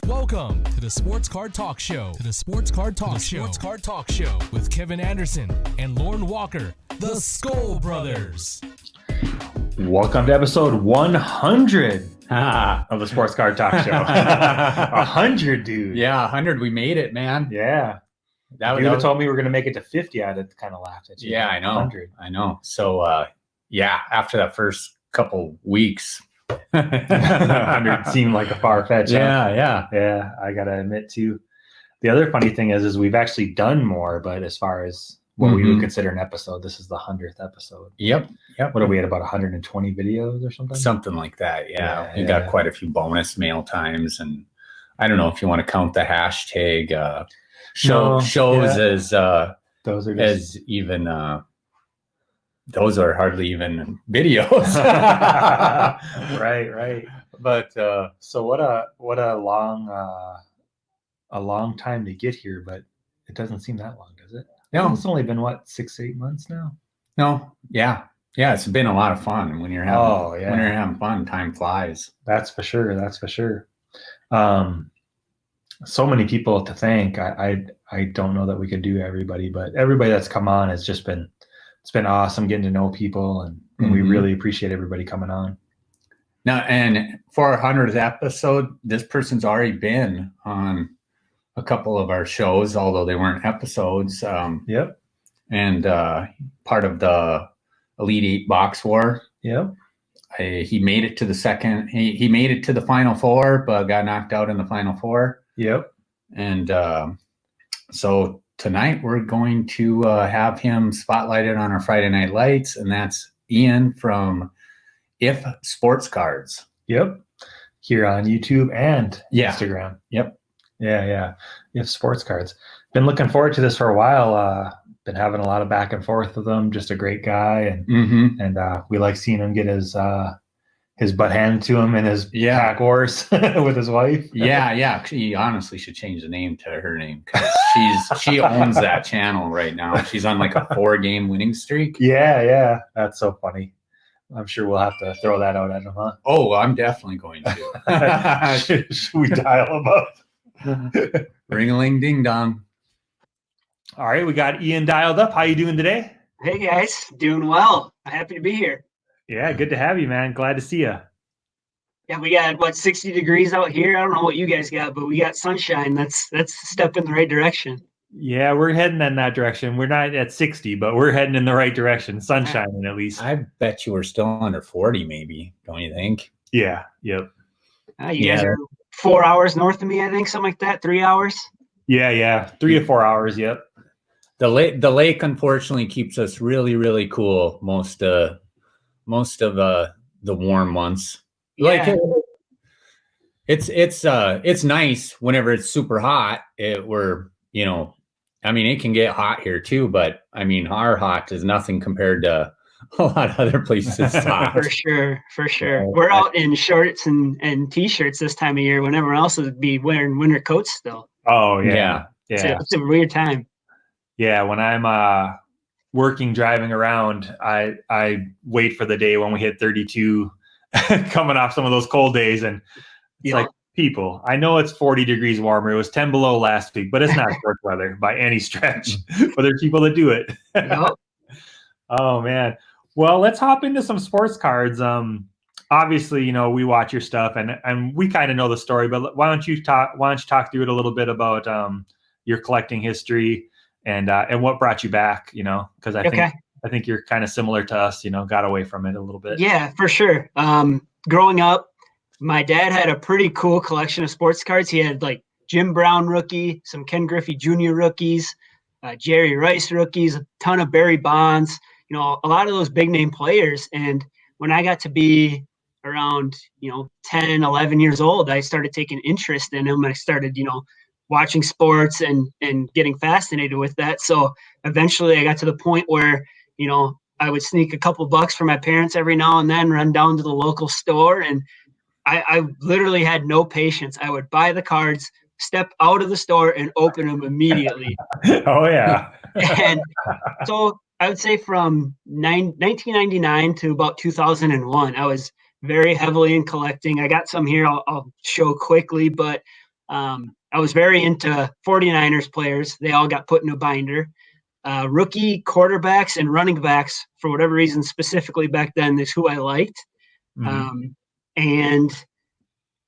Welcome to the Sports Card Talk Show. Sports Card Talk Show with Kevin Anderson and Lorn Walker, the Skull Brothers. Welcome to episode 100 of the Sports Card Talk Show. 100, dude. Yeah, 100. We made it, man. Yeah. If you would have told me we were going to make it to 50, I'd have kind of laughed at you. Yeah, I know. 100. I know. So, after that first couple weeks, 100 seemed like a far fetch. Yeah. I gotta admit too. The other funny thing is we've actually done more, but as far as what we would consider an episode, this is the 100th episode. Yep. What are we at, about 120 videos or something? Something like that. Yeah. We got quite a few bonus mail times, and I don't know if you want to count the hashtag shows as those are as even. Those are hardly even videos. Right. But so what a long time to get here, but it doesn't seem that long, does it? No, it's only been 6-8 months now. No, yeah, it's been a lot of fun when you're having fun. Time flies. That's for sure. So many people to thank. I don't know that we could do everybody, but everybody that's come on has just been. It's been awesome getting to know people, and we really appreciate everybody coming on. Now, and for our 100th episode, this person's already been on a couple of our shows, although they weren't episodes. Yep. And part of the Elite 8 box war. Yep. He made it to the second. He made it to the Final Four, but got knocked out in the Final Four. Yep. And so tonight we're going to have him spotlighted on our Friday Night Lights, and that's Ian from ifsportscards. Yep. Here on YouTube and Instagram. Yep. Yeah. ifsportscards. Been looking forward to this for a while. Been having a lot of back and forth with him. Just a great guy, and we like seeing him get his butt handed to him in his pack wars with his wife. Yeah. He honestly should change the name to her name, because she owns that channel right now. She's on like a 4-game winning streak. Yeah. That's so funny. I'm sure we'll have to throw that out at him, huh? Oh, I'm definitely going to. Should we dial him up? Ring-a-ling ding dong. All right, we got Ian dialed up. How you doing today? Hey guys, doing well. I'm happy to be here. Yeah, good to have you, man. Glad to see you. Yeah, we got 60 degrees out here. I don't know what you guys got, but we got sunshine. That's a step in the right direction. Yeah, we're heading in that direction. We're not at 60, but we're heading in the right direction. Sunshine, at least. I bet you we're still under 40, maybe. Don't you think? Yeah. Yep. You guys are 4 hours north of me, I think, something like that. 3 hours. Yeah. 3 to 4 hours. Yep. The lake unfortunately keeps us really, really cool most of the warm months. Yeah. Like it's nice whenever it's super hot. It can get hot here too, but I mean, our hot is nothing compared to a lot of other places. Hot. For sure. We're out in shorts and t-shirts this time of year when everyone else would be wearing winter coats still. Oh yeah. It's a weird time. Yeah, when I'm driving around, I wait for the day when we hit 32 coming off some of those cold days, and it's like, people, I know it's 40 degrees warmer. It was 10 below last week, but it's not short weather by any stretch. But there are people that do it. Yep. Oh man. Well, let's hop into some sports cards. Obviously, we watch your stuff and we kind of know the story, but why don't you talk through it a little bit about your collecting history and what brought you back, because I think you're kind of similar to us, got away from it a little bit. Yeah, for sure. Growing up, my dad had a pretty cool collection of sports cards. He had like Jim Brown rookie, some Ken Griffey Jr. rookies, Jerry Rice rookies, a ton of Barry Bonds, a lot of those big name players. And when I got to be around, 10, 11 years old, I started taking interest in them. I started, watching sports and getting fascinated with that. So eventually I got to the point where, I would sneak a couple bucks from my parents every now and then, run down to the local store, and I literally had no patience. I would buy the cards, step out of the store, and open them immediately. Oh, yeah. And so I would say from 1999 to about 2001, I was very heavily in collecting. I got some here I'll show quickly, but I was very into 49ers players. They all got put in a binder. Rookie quarterbacks and running backs, for whatever reason, specifically back then, is who I liked. And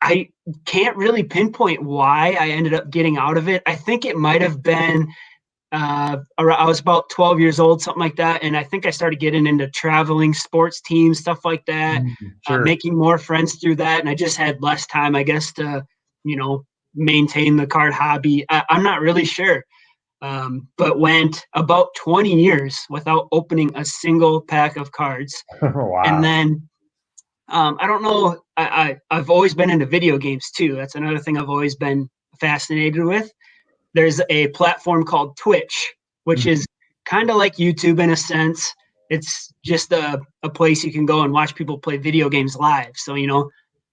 I can't really pinpoint why I ended up getting out of it. I think it might have been I was about 12 years old, something like that. And I think I started getting into traveling sports teams, stuff like that, making more friends through that. And I just had less time, I guess, to, maintain the card hobby. I'm not really sure, but went about 20 years without opening a single pack of cards. Wow. And then I don't know. I've always been into video games too. That's another thing I've always been fascinated with. There's a platform called Twitch, which is kind of like YouTube in a sense. It's just a place you can go and watch people play video games live. So,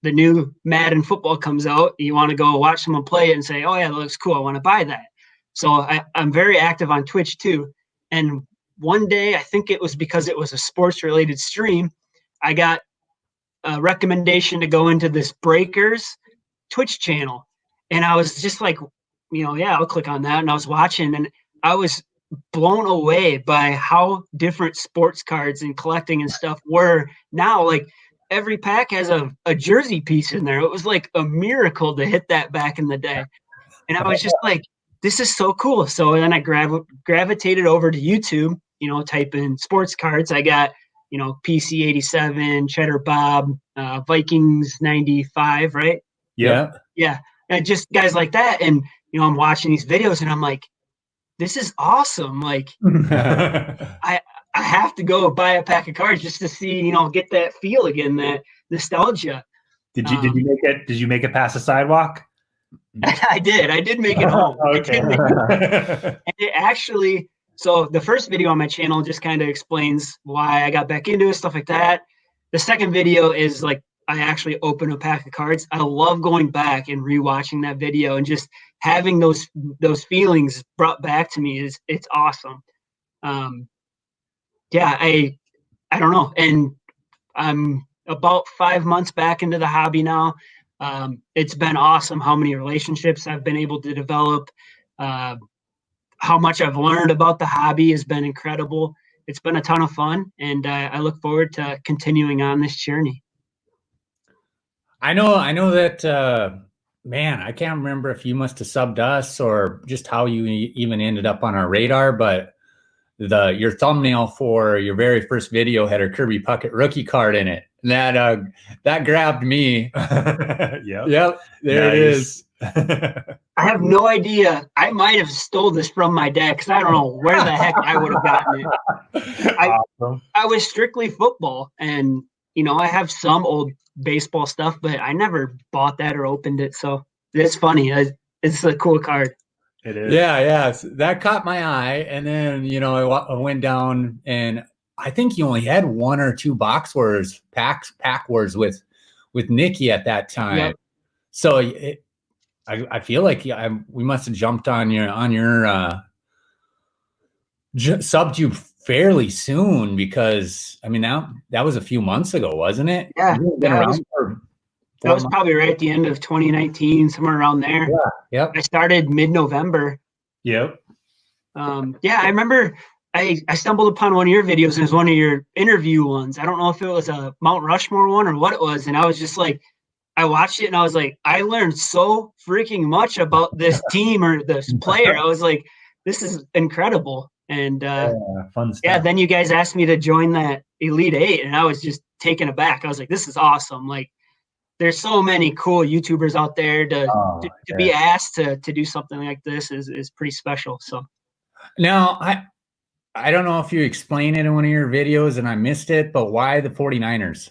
the new Madden football comes out, you want to go watch someone play it and say, oh yeah, that looks cool, I want to buy that. So I'm very active on Twitch too. And one day, I think it was because it was a sports related stream, I got a recommendation to go into this Breakers Twitch channel. And I was just like, yeah, I'll click on that. And I was watching, and I was blown away by how different sports cards and collecting and stuff were now. Like, every pack has a jersey piece in there. It was like a miracle to hit that back in the day. And I was just like, this is so cool. So then I gravitated over to YouTube, type in sports cards. I got, PC 87, Cheddar Bob, Vikings 95, right? Yeah. Yeah. And just guys like that. And, I'm watching these videos and I'm like, this is awesome. Like, I have to go buy a pack of cards just to see, get that feel again, that nostalgia. Did you make it past the sidewalk? I did make it home. Okay. And it actually, so the first video on my channel just kind of explains why I got back into it, stuff like that. The second video is like, I actually open a pack of cards. I love going back and rewatching that video and just having those feelings brought back to me. It's awesome. Yeah, I don't know. And I'm about 5 months back into the hobby now. It's been awesome how many relationships I've been able to develop. How much I've learned about the hobby has been incredible. It's been a ton of fun, and I look forward to continuing on this journey. I know that, man, I can't remember if you must have subbed us or just how you even ended up on our radar, but your thumbnail for your very first video had a Kirby Puckett rookie card in it. That grabbed me. Yep. There it is. I have no idea. I might have stole this from my dad because I don't know where the heck I would have gotten it. Awesome. I was strictly football, and I have some old baseball stuff, but I never bought that or opened it. So it's funny. It's a cool card. It is. Yeah. That caught my eye. And then, I went down, and I think you only had one or two pack wars with Nikki at that time. Yep. So I feel like we must have jumped on your subbed you fairly soon, because that was a few months ago, wasn't it? Yeah, that was probably right at the end of 2019, somewhere around there. Yeah, yep. I started mid-November. Yep. I remember I stumbled upon one of your videos, and it was one of your interview ones. I don't know if it was a Mount Rushmore one or what it was, and I was just like, I watched it and I was like, I learned so freaking much about this team or this player. I was like, this is incredible. And fun stuff. Yeah, then you guys asked me to join that Elite 8, and I was just taken aback. I was like, this is awesome. Like, there's so many cool YouTubers out there to be asked to do something like this is pretty special. So now I don't know if you explained it in one of your videos and I missed it, but why the 49ers?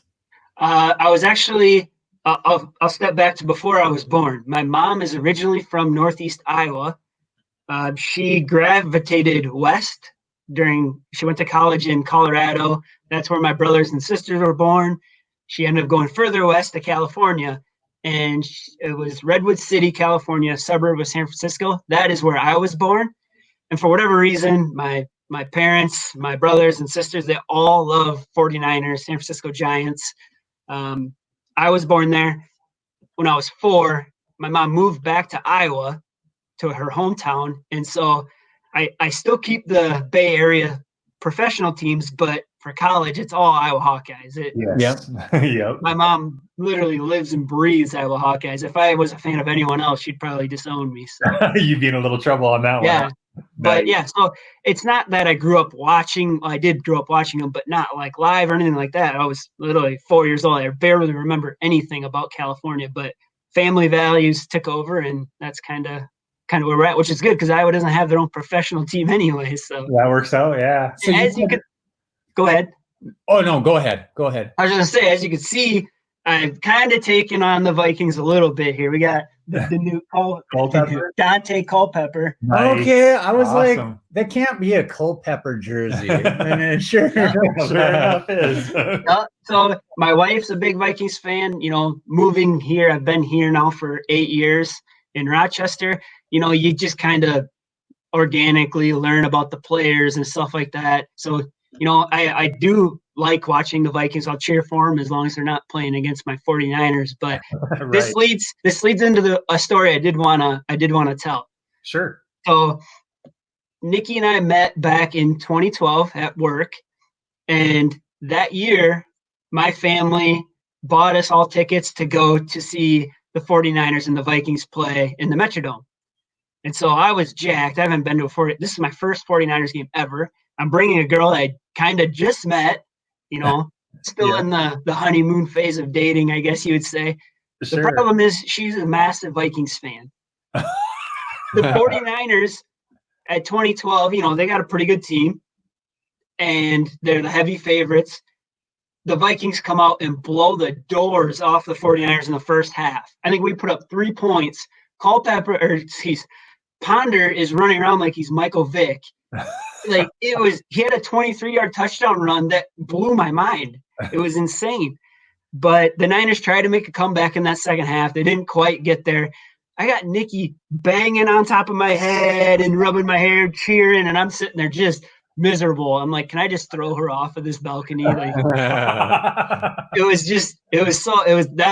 I was actually I'll step back to before I was born. My mom is originally from Northeast Iowa. She gravitated west she went to college in Colorado. That's where my brothers and sisters were born. She ended up going further west to California, and it was Redwood City, California, a suburb of San Francisco. That is where I was born. And for whatever reason, my parents, my brothers and sisters, they all love 49ers, San Francisco Giants. I was born there. When I was 4, my mom moved back to Iowa, to her hometown, and so I still keep the Bay Area professional teams, but for college, it's all Iowa Hawkeyes. Yes. Yep. My mom literally lives and breathes Iowa Hawkeyes. If I was a fan of anyone else, she'd probably disown me. So. You'd be in a little trouble on that one. Yeah. Huh? But yeah, so it's not that I grew up watching. I did grow up watching them, but not like live or anything like that. I was literally 4 years old. I barely remember anything about California, but family values took over, and that's kind of where we're at, which is good because Iowa doesn't have their own professional team anyway. So that works out. Yeah. So you could go ahead. Oh no, go ahead. Go ahead. I was going to say, as you can see, I've kind of taken on the Vikings a little bit here. We got the new Dante Culpepper. Nice. Okay, I was Awesome. like, that can't be a Culpepper jersey. And it sure enough is. So my wife's a big Vikings fan. You know, moving here, I've been here now for 8 years in Rochester. You know, you just kind of organically learn about the players and stuff like that. So, you know, I do like watching the Vikings. I'll cheer for them as long as they're not playing against my 49ers. But Right. this leads into a story I did wanna tell. Sure. So Nikki and I met back in 2012 at work, and that year my family bought us all tickets to go to see the 49ers and the Vikings play in the Metrodome. And so I was jacked. I haven't been to this is my first 49ers game ever. I'm bringing a girl I kind of just met, you know, still in the honeymoon phase of dating, I guess you would say. Sure. The problem is she's a massive Vikings fan. The 49ers at 2012, you know, they got a pretty good team, and they're the heavy favorites. The Vikings come out and blow the doors off the 49ers in the first half. I think we put up 3 points. Ponder is running around like he's Michael Vick. Like he had a 23-yard touchdown run that blew my mind. It was insane. But the Niners tried to make a comeback in that second half. They didn't quite get there. I got Nikki banging on top of my head and rubbing my hair, cheering, and I'm sitting there just miserable. I'm like, can I just throw her off of this balcony? Like, that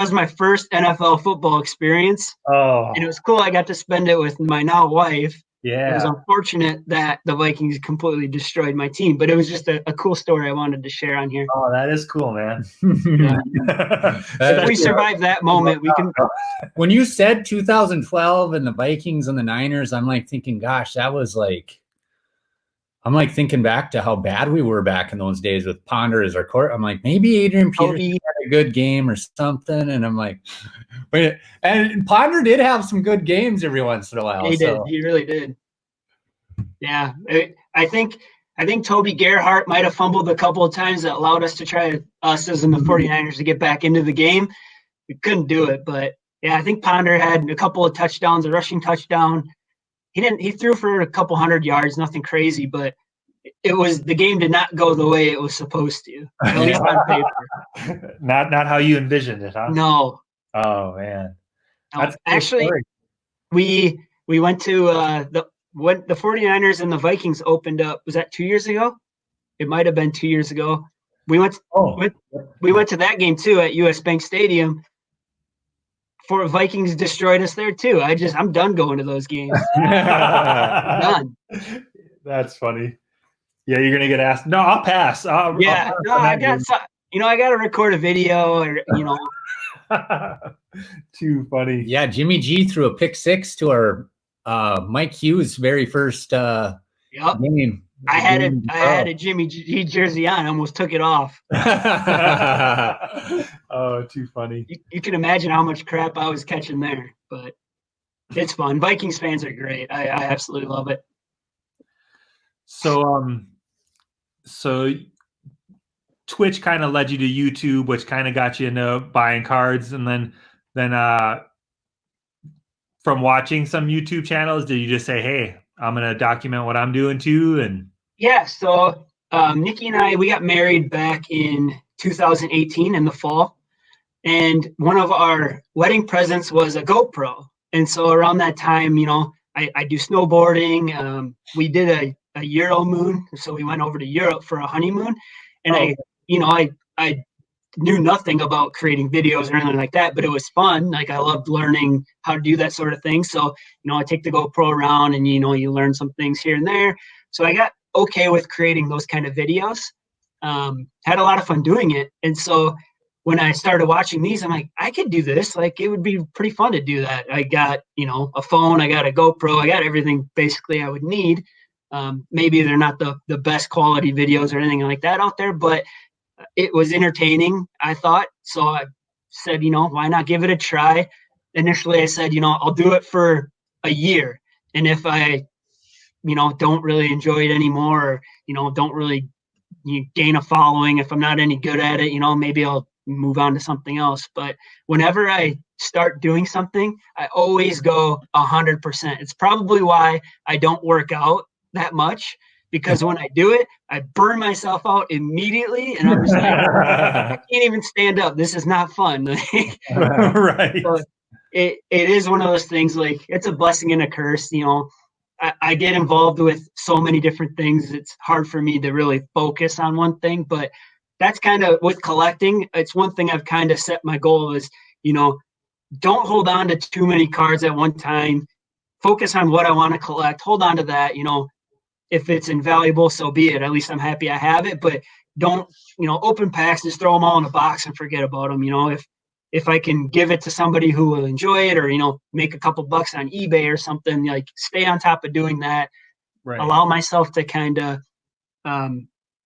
was my first NFL football experience. Oh. And it was cool. I got to spend it with my now wife. Yeah. It was unfortunate that the Vikings completely destroyed my team, but it was just a cool story I wanted to share on here. Oh, that is cool, man. If we survive that moment, we can. When you said 2012 and the Vikings and the Niners, I'm like thinking, gosh, that was like, I'm like thinking back to how bad we were back in those days with Ponder as our court. I'm like, maybe Adrian Peterson had a good game or something. And I'm like, wait, and Ponder did have some good games every once in a while. He did. He really did. Yeah. I think Toby Gerhart might have fumbled a couple of times that allowed us as in the 49ers to get back into the game. We couldn't do it, but yeah, I think Ponder had a couple of touchdowns, a rushing touchdown. He threw for a couple 100 yards, nothing crazy, but the game did not go the way it was supposed to, at least on paper. Not how you envisioned it, huh? No. Oh man. No. Actually, we went to when the 49ers and the Vikings opened up. Was that 2 years ago? It might have been 2 years ago. We went to that game too at US Bank Stadium. For Vikings destroyed us there too. I'm done going to those games. Done. That's funny. Yeah, you're gonna get asked. No, I'll pass. I got to record a video, or you know. Too funny. Yeah, Jimmy G threw a pick six to our Mike Hughes' very first game. I had a Jimmy G jersey on. I almost took it off. Oh, too funny. You can imagine how much crap I was catching there, but it's fun. Vikings fans are great. I absolutely love it. So Twitch kind of led you to YouTube, which kind of got you into buying cards, and then from watching some YouTube channels, did you just say, "Hey, I'm gonna document what I'm doing too"? And yeah, so Nikki and we got married back in 2018 in the fall, and one of our wedding presents was a GoPro. And so around that time, you know, I do snowboarding. We did a Euro moon, so we went over to Europe for a honeymoon, and I knew nothing about creating videos or anything like that, but it was fun. Like, I loved learning how to do that sort of thing. So, I take the GoPro around and, you learn some things here and there. So I got okay with creating those kind of videos. Had a lot of fun doing it. And so when I started watching these, I'm like, I could do this. Like, it would be pretty fun to do that. I got, a phone, I got a GoPro, I got everything basically I would need. Maybe they're not the best quality videos or anything like that out there, but it was entertaining, I thought. So I said, why not give it a try? Initially, I said, I'll do it for a year. And if I, don't really enjoy it anymore, or, don't really gain a following, if I'm not any good at it, maybe I'll move on to something else. But whenever I start doing something, I always go 100%. It's probably why I don't work out that much, because when I do it, I burn myself out immediately, and I'm just like, I can't even stand up. This is not fun. Right. So it is one of those things, like, it's a blessing and a curse. I get involved with so many different things. It's hard for me to really focus on one thing, but that's kind of with collecting. It's one thing I've kind of set my goal is, don't hold on to too many cards at one time. Focus on what I want to collect. Hold on to that. If it's invaluable, so be it. At least I'm happy I have it, but don't, open packs, just throw them all in a box and forget about them. If I can give it to somebody who will enjoy it, or, make a couple bucks on eBay or something, like, stay on top of doing that. Right. Allow myself to kind of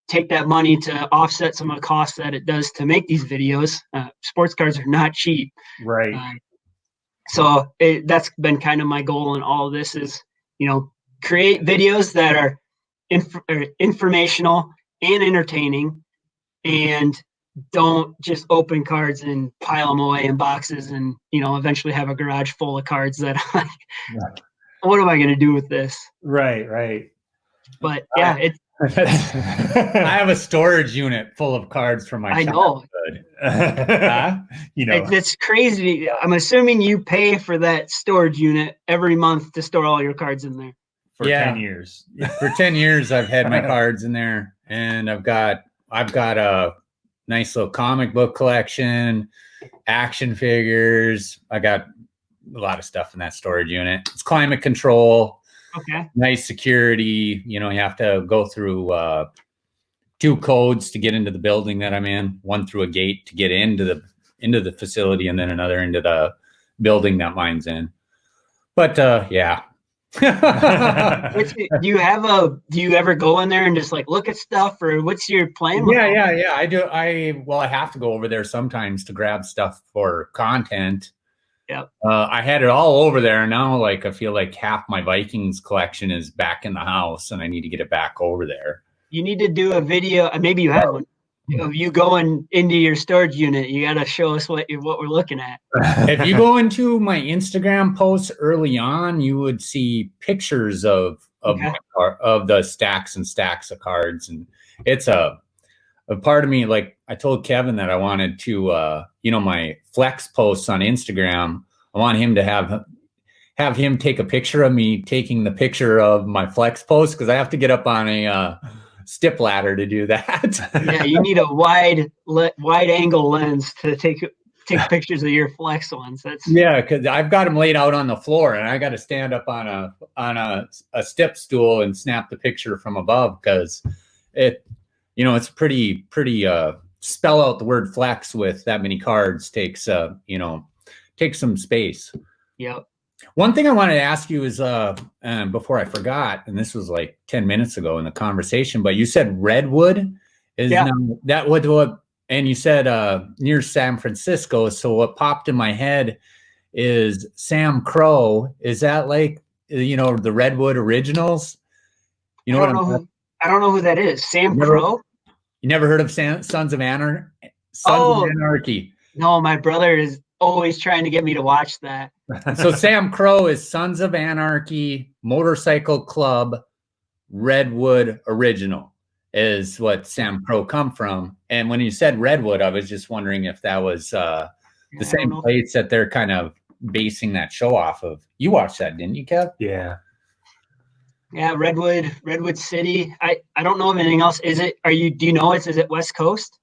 take that money to offset some of the costs that it does to make these videos. Sports cards are not cheap. Right. So that's been kind of my goal in all of this is, create videos that are informational and entertaining, and don't just open cards and pile them away in boxes and, eventually have a garage full of cards that I'm like, what am I going to do with this? Right. But yeah, it's. I have a storage unit full of cards from my childhood. It's crazy. I'm assuming you pay for that storage unit every month to store all your cards in there. For 10 years. For 10 years, I've had my cards in there, and I've got a nice little comic book collection, action figures. I got a lot of stuff in that storage unit. It's climate control. Okay. Nice security. You have to go through 2 codes to get into the building that I'm in. One through a gate to get into the facility, and then another into the building that mine's in. But yeah. Do you ever go in there and just like look at stuff, or what's your plan? Yeah. I do. I have to go over there sometimes to grab stuff for content. Yep. I had it all over there. Now, like, I feel like half my Vikings collection is back in the house, and I need to get it back over there. You need to do a video. Maybe you have one of you going into your storage unit. You got to show us what we're looking at. If you go into my Instagram posts early on, you would see pictures of the stacks and stacks of cards, and it's a part of me. Like, I told Kevin that I wanted to, my flex posts on Instagram, I want him to have him take a picture of me taking the picture of my flex post, because I have to get up on a step ladder to do that. Yeah, you need a wide angle lens to take pictures of your flex ones. Because I've got them laid out on the floor, and I got to stand up on a step stool and snap the picture from above, because it's pretty spell out the word flex with that many cards takes some space. Yep. One thing I wanted to ask you is, before I forgot, and this was like 10 minutes ago in the conversation, but you said Redwood is now that what, and you said near San Francisco. So what popped in my head is Sam Crow. Is that like, the Redwood originals? I don't know who that is. Sam Crow? You never heard of Sons of Anarchy? Sons of Anarchy. No, my brother is always trying to get me to watch that. So Sam Crow is Sons of Anarchy Motorcycle Club Redwood original is what Sam Crow come from. And when you said Redwood, I was just wondering if that was the same place that they're kind of basing that show off of. You watched that, didn't you, Kev? Yeah. Yeah, Redwood City. I don't know of anything else. Is it? Do you know it? Is it West Coast?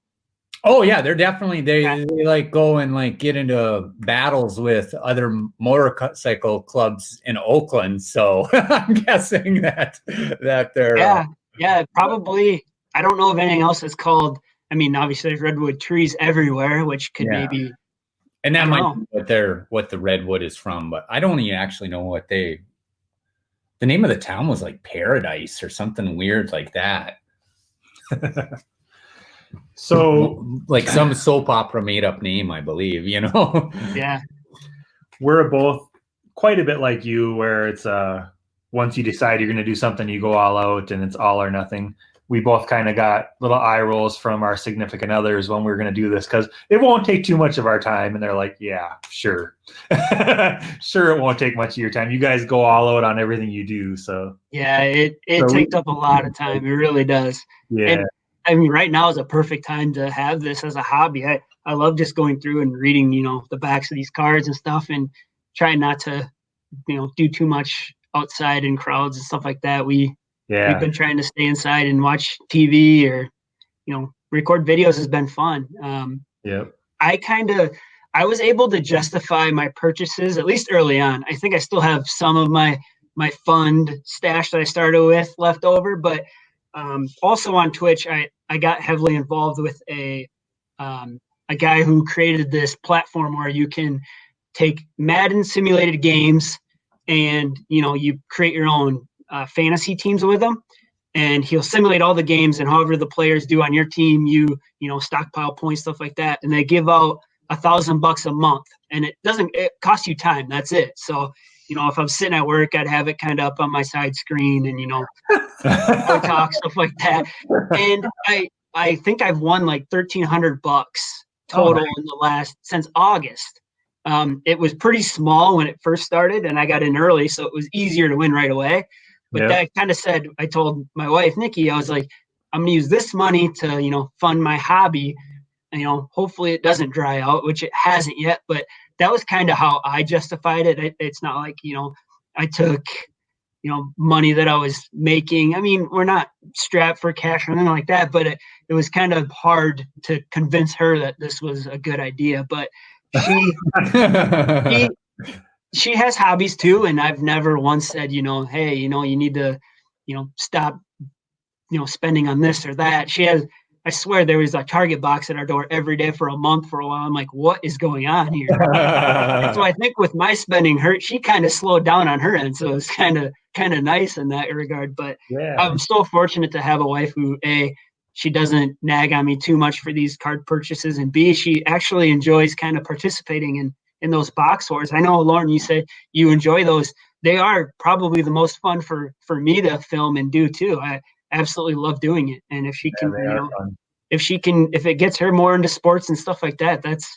Oh yeah, they're definitely they like go and like get into battles with other motorcycle clubs in Oakland. So I'm guessing that they're yeah, probably. I don't know of anything else that's called. I mean, obviously there's redwood trees everywhere, which could maybe. And that I might don't be what the redwood is from, but I don't even actually know what the name of the town was, like Paradise or something weird like that. So like some soap opera made up name, I believe, Yeah. We're both quite a bit like you, where it's once you decide you're going to do something, you go all out and it's all or nothing. We both kind of got little eye rolls from our significant others when we were going to do this because it won't take too much of our time. And they're like, yeah, sure. Sure, it won't take much of your time. You guys go all out on everything you do. So yeah, it takes up a lot of time. It really does. Yeah. And I mean, right now is a perfect time to have this as a hobby. I love just going through and reading, the backs of these cards and stuff and trying not to, do too much outside in crowds and stuff like that. We've been trying to stay inside and watch TV or, record videos has been fun. Yep. I was able to justify my purchases, at least early on. I think I still have some of my fund stash that I started with left over, but also on Twitch, I got heavily involved with a guy who created this platform where you can take Madden simulated games and, you create your own fantasy teams with them. And he'll simulate all the games, and however the players do on your team, you stockpile points, stuff like that. And they give out $1,000 a month, and it costs you time. That's it. So, if I'm sitting at work, I'd have it kind of up on my side screen and, talk, stuff like that. And I think I've won like $1,300 total in the since August. It was pretty small when it first started, and I got in early, so it was easier to win right away. But that kind of said, I told my wife, Nikki, I was like, I'm going to use this money to, fund my hobby. And, hopefully it doesn't dry out, which it hasn't yet. But that was kind of how I justified it. It's not like, I took, money that I was making. I mean, we're not strapped for cash or anything like that, but it was kind of hard to convince her that this was a good idea. But she has hobbies too, and I've never once said, hey, you need to, stop, spending on this or that. I swear there was a Target box at our door every day for a month for a while. I'm like, what is going on here? So I think with my spending, she kind of slowed down on her end, so it's kind of nice in that regard. But I'm so fortunate to have a wife who she doesn't nag on me too much for these card purchases, and B, she actually enjoys kind of participating in those box wars. I know, Lauren, you say you enjoy those. They are probably the most fun for me to film and do too. I absolutely love doing it. And if she can, if it gets her more into sports and stuff like that, that's,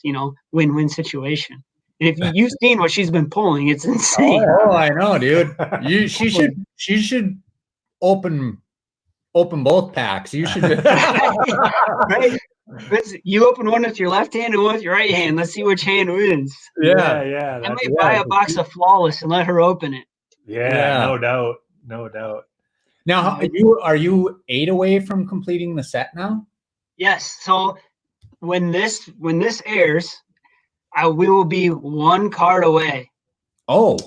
win-win situation. And if you've seen what she's been pulling, it's insane. Oh, I know, dude. She should open both packs. You should. Right. You open one with your left hand and one with your right hand. Let's see which hand wins. Yeah. I might buy a box of Flawless and let her open it. Yeah. No doubt. Now, are you 8 away from completing the set now? Yes. So when this airs, we will be 1 card away. Oh,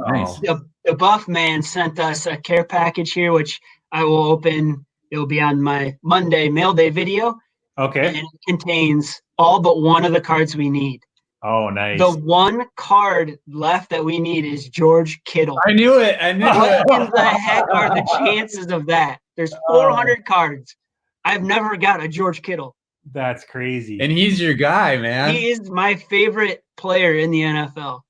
nice. The Buff Man sent us a care package here, which I will open. It will be on my Monday mail day video. Okay. And it contains all but one of the cards we need. Oh, nice. The one card left that we need is George Kittle. I knew it. What in the heck are the chances of that? There's 400 cards. I've never got a George Kittle. That's crazy. And he's your guy, man. He is my favorite player in the NFL.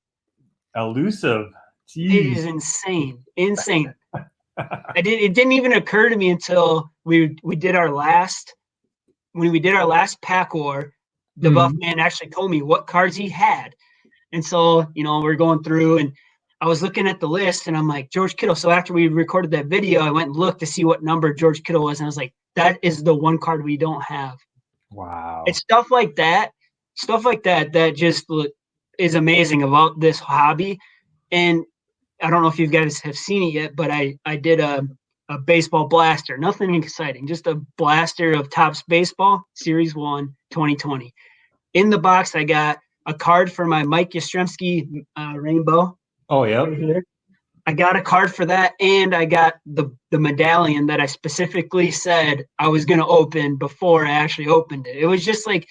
Elusive. Jeez. It is insane. It didn't even occur to me until we did our last pack war. The Buff Man actually told me what cards he had. And so, we're going through and I was looking at the list and I'm like, George Kittle. So after we recorded that video, I went and looked to see what number George Kittle was. And I was like, that is the one card we don't have. Wow. It's stuff like that that just is amazing about this hobby. And I don't know if you guys have seen it yet, but I did a a baseball blaster, nothing exciting, just a blaster of Topps Baseball Series 1 2020. In the box, I got a card for my Mike Yastrzemski rainbow. Oh, yeah. Right here. I got a card for that, and I got the medallion that I specifically said I was going to open before I actually opened it. It was just like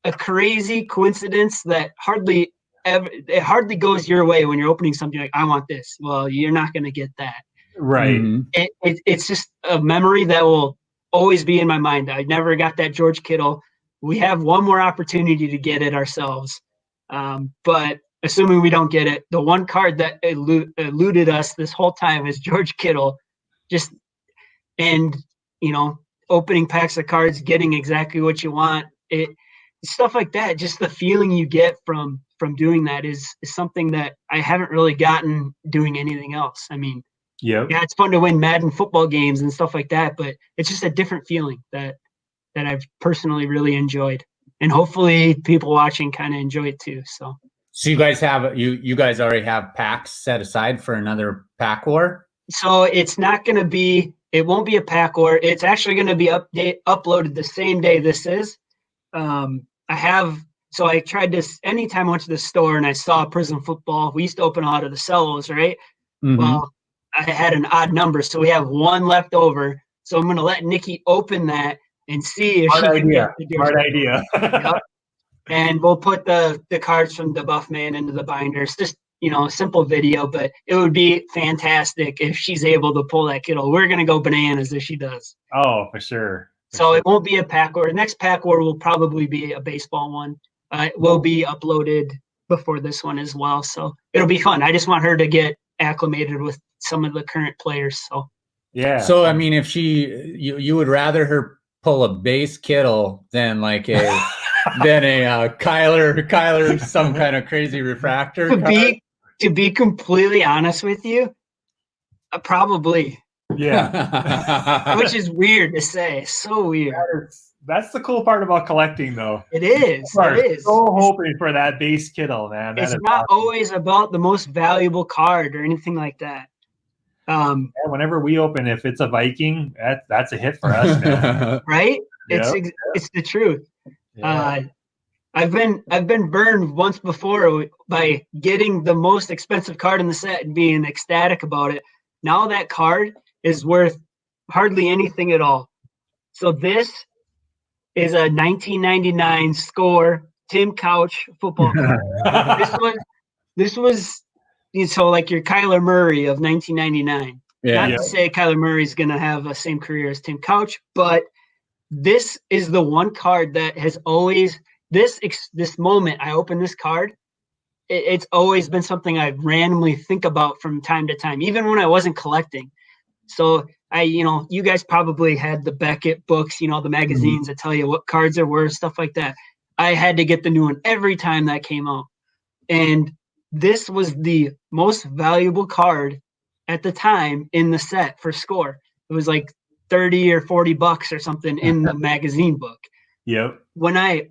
a crazy coincidence that hardly goes your way when you're opening something like, I want this. Well, you're not going to get that. Right. Mhm. It's just a memory that will always be in my mind. I never got that George Kittle. We have one more opportunity to get it ourselves. But assuming we don't get it, the one card that eluded us this whole time is George Kittle. Opening packs of cards, getting exactly what you want. Stuff like that. Just the feeling you get from doing that is something that I haven't really gotten doing anything else. I mean, yeah, it's fun to win Madden football games and stuff like that, but it's just a different feeling that I've personally really enjoyed, and hopefully people watching kind of enjoy it too. So you guys have you guys already have packs set aside for another pack war? So it won't be a pack war. It's actually going to be uploaded the same day this is. I tried this anytime I went to the store and I saw Prizm football. We used to open a lot of the cellos, right? Mm-hmm. Well, I had an odd number, so we have one left over. So I'm going to let Nikki open that and see if Smart she can idea. get the Smart idea. Yep. And we'll put the cards from the Buff Man into the binders. Just, a simple video, but it would be fantastic if she's able to pull that Kittle. We're going to go bananas if she does. Oh, for sure. It won't be a pack war. The next pack war will probably be a baseball one. It will be uploaded before this one as well. So it'll be fun. I just want her to get acclimated with some of the current players. So yeah. So I mean, if you would rather her pull a base Kittle than like a Kyler some kind of crazy refractor. To be completely honest with you, probably. Yeah. Which is weird to say. So weird. That's the cool part about collecting, though. It is. It is. So hoping for that base Kittle, man. It's not always about the most valuable card or anything like that. Whenever we open, if it's a Viking, that's a hit for us, man. Right? Yep. It's the truth. Yeah. I've been burned once before by getting the most expensive card in the set and being ecstatic about it. Now that card is worth hardly anything at all. So this is a 1999 score Tim Couch football card. This was like your Kyler Murray of 1999. Yeah. Not to say Kyler Murray's going to have the same career as Tim Couch, but this is the one card that has always this moment I open this card. It's always been something I randomly think about from time to time, even when I wasn't collecting. So you guys probably had the Beckett books, the magazines that tell you what cards are worth, stuff like that. I had to get the new one every time that came out. And this was the most valuable card at the time in the set for score. It was like 30 or 40 bucks or something in the magazine book. Yep.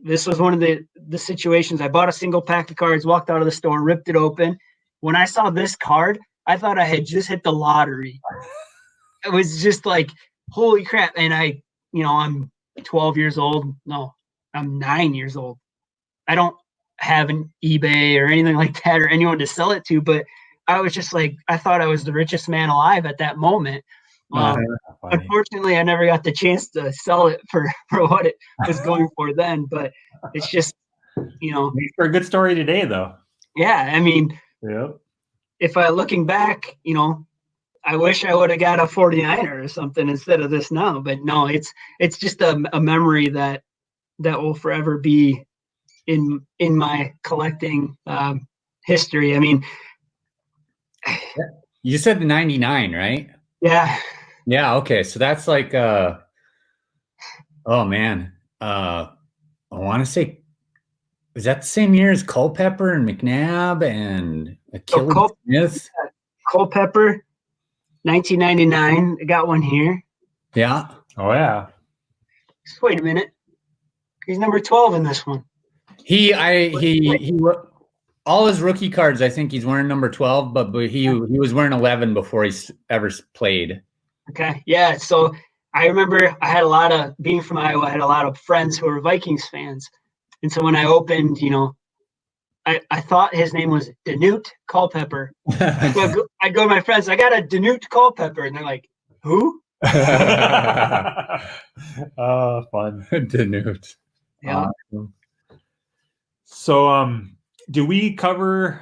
This was one of the situations. I bought a single pack of cards, walked out of the store, ripped it open. When I saw this card, I thought I had just hit the lottery. It was just like, holy crap. And I'm 12 years old. No, I'm 9 years old. I don't have an eBay or anything like that or anyone to sell it to, but I was just like, I thought I was the richest man alive at that moment. Unfortunately, I never got the chance to sell it for what it was going for then, but it's just, Makes for a good story today, though. Yeah. I mean, yep. If looking back, I wish I would have got a 49er or something instead of this now, but no, it's just a memory that will forever be in my collecting history. I mean, you said the 99, right? Yeah. Yeah. Okay. So that's like, oh man. I want to say, was that the same year as Culpepper and McNabb and Achilles Smith? Culpepper, 1999. I got one here. Yeah. Oh yeah. Just wait a minute. He's number 12 in this one. He all his rookie cards, I think he's wearing number 12, but he was wearing 11 before he's ever played. Okay. Yeah. So I remember I had a lot of, being from Iowa, I had a lot of friends who were Vikings fans. And so when I opened, I thought his name was Danute Culpepper. So I'd go to my friends, I got a Danute Culpepper. And they're like, who? Oh, fun. Danute. Yeah. So, do we cover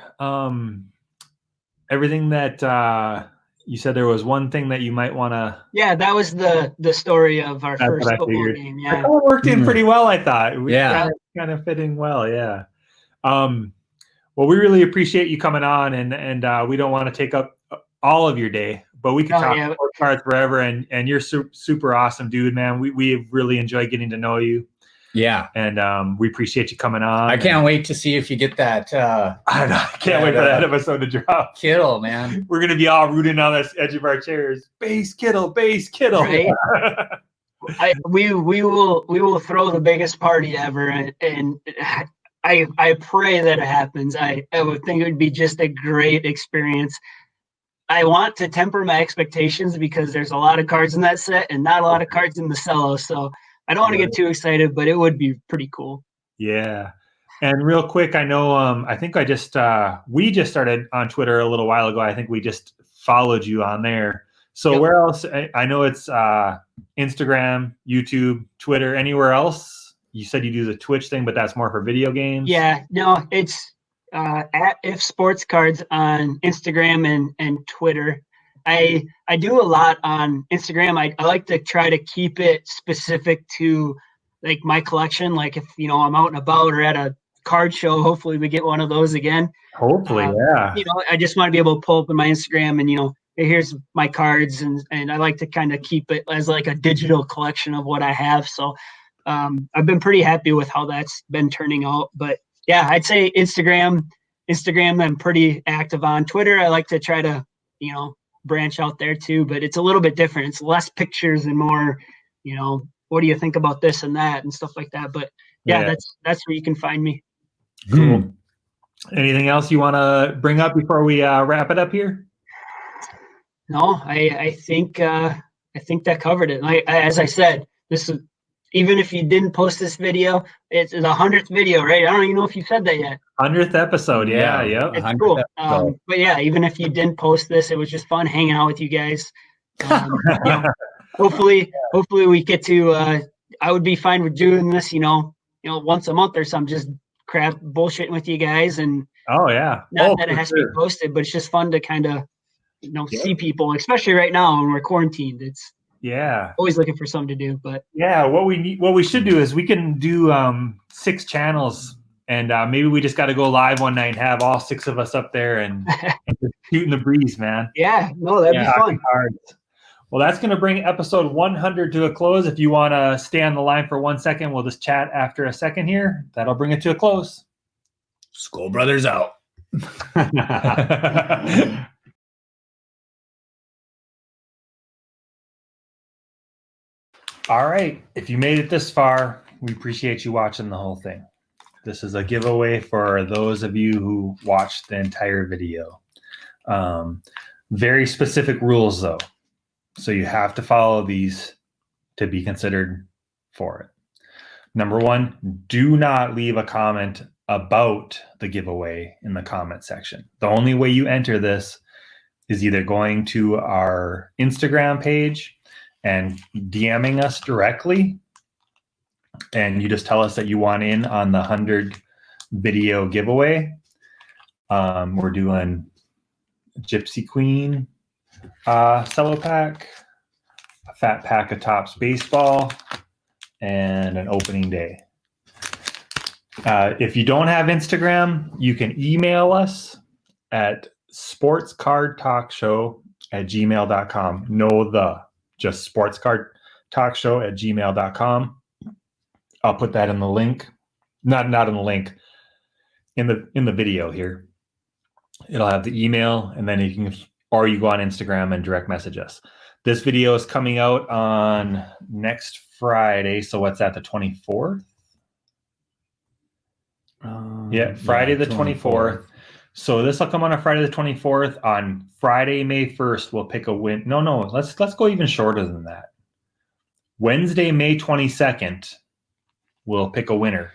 everything that you said? There was one thing that you might want to. Yeah, that was the story of our That's first what I football figured. game. That Yeah. kind of worked in pretty well, I thought. Yeah. Kind of fit in well. Yeah. Well, we really appreciate you coming on, and we don't want to take up all of your day, but we could talk sports cards forever. And you're super awesome, dude, man. We really enjoy getting to know you. Yeah. And we appreciate you coming on. I can't wait to see if you get that. I can't wait for that episode to drop. Kittle, man. We're going to be all rooting on the edge of our chairs. Base Kittle. Right? We will throw the biggest party ever. And I pray that it happens. I would think it would be just a great experience. I want to temper my expectations because there's a lot of cards in that set and not a lot of cards in the cello. So I don't want to get too excited, but it would be pretty cool. Yeah. And real quick, I know, I think we just started on Twitter a little while ago. I think we just followed you on there. So where else? I know it's Instagram, YouTube, Twitter, anywhere else? You said you do the Twitch thing, but that's more for video games. Yeah, no, it's at ifsportscards on Instagram and Twitter. I do a lot on Instagram. I like to try to keep it specific to like my collection. Like if I'm out and about or at a card show, hopefully we get one of those again. Hopefully, yeah. I just want to be able to pull up in my Instagram and here's my cards, and I like to kind of keep it as like a digital collection of what I have. So I've been pretty happy with how that's been turning out. But yeah, I'd say Instagram I'm pretty active on. Twitter, I like to try to, branch out there too, but it's a little bit different. It's less pictures and more, what do you think about this and that and stuff like that. But yeah. that's where you can find me. Cool. Anything else you want to bring up before we wrap it up here? No, I think that covered it. As I said, this is, even if you didn't post this video, it's the 100th video, right? I don't even know if you said that yet. 100th episode, yeah. It's cool. But yeah, even if you didn't post this, it was just fun hanging out with you guys. Hopefully we get to. I would be fine with doing this, once a month or something. Just crap bullshitting with you guys, and not that it has to be posted, but it's just fun to kind of see people, especially right now when we're quarantined. It's always looking for something to do. But what we should do is we can do 6 channels, and maybe we just got to go live one night and have all 6 of us up there and just shooting the breeze, man. Yeah, no, that'd be fun. Cards. Well, that's going to bring episode 100 to a close. If you want to stay on the line for 1 second, we'll just chat after a second here. That'll bring it to a close. Skull Brothers out. All right. If you made it this far, we appreciate you watching the whole thing. This is a giveaway for those of you who watched the entire video. Very specific rules, though. So you have to follow these to be considered for it. Number 1, do not leave a comment about the giveaway in the comment section. The only way you enter this is either going to our Instagram page and DMing us directly, and you just tell us that you want in on the 100 video giveaway. We're doing Gypsy Queen cello pack, a fat pack of Topps baseball, and an opening day. If you don't have Instagram, you can email us at sportscardtalkshow@gmail.com. Just sportscardtalkshow@gmail.com. I'll put that in the link. Not in the link. In the video here. It'll have the email, and then you go on Instagram and direct message us. This video is coming out on next Friday. So what's that, the 24th? Friday the 24th. So this will come on a Friday the 24th. On Friday, May 1st, we'll pick a win. No, let's go even shorter than that. Wednesday, May 22nd, we'll pick a winner.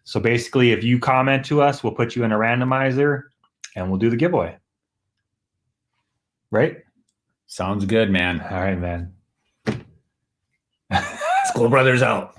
So basically, if you comment to us, we'll put you in a randomizer and we'll do the giveaway. Right? Sounds good, man. All right, man. School Brothers out.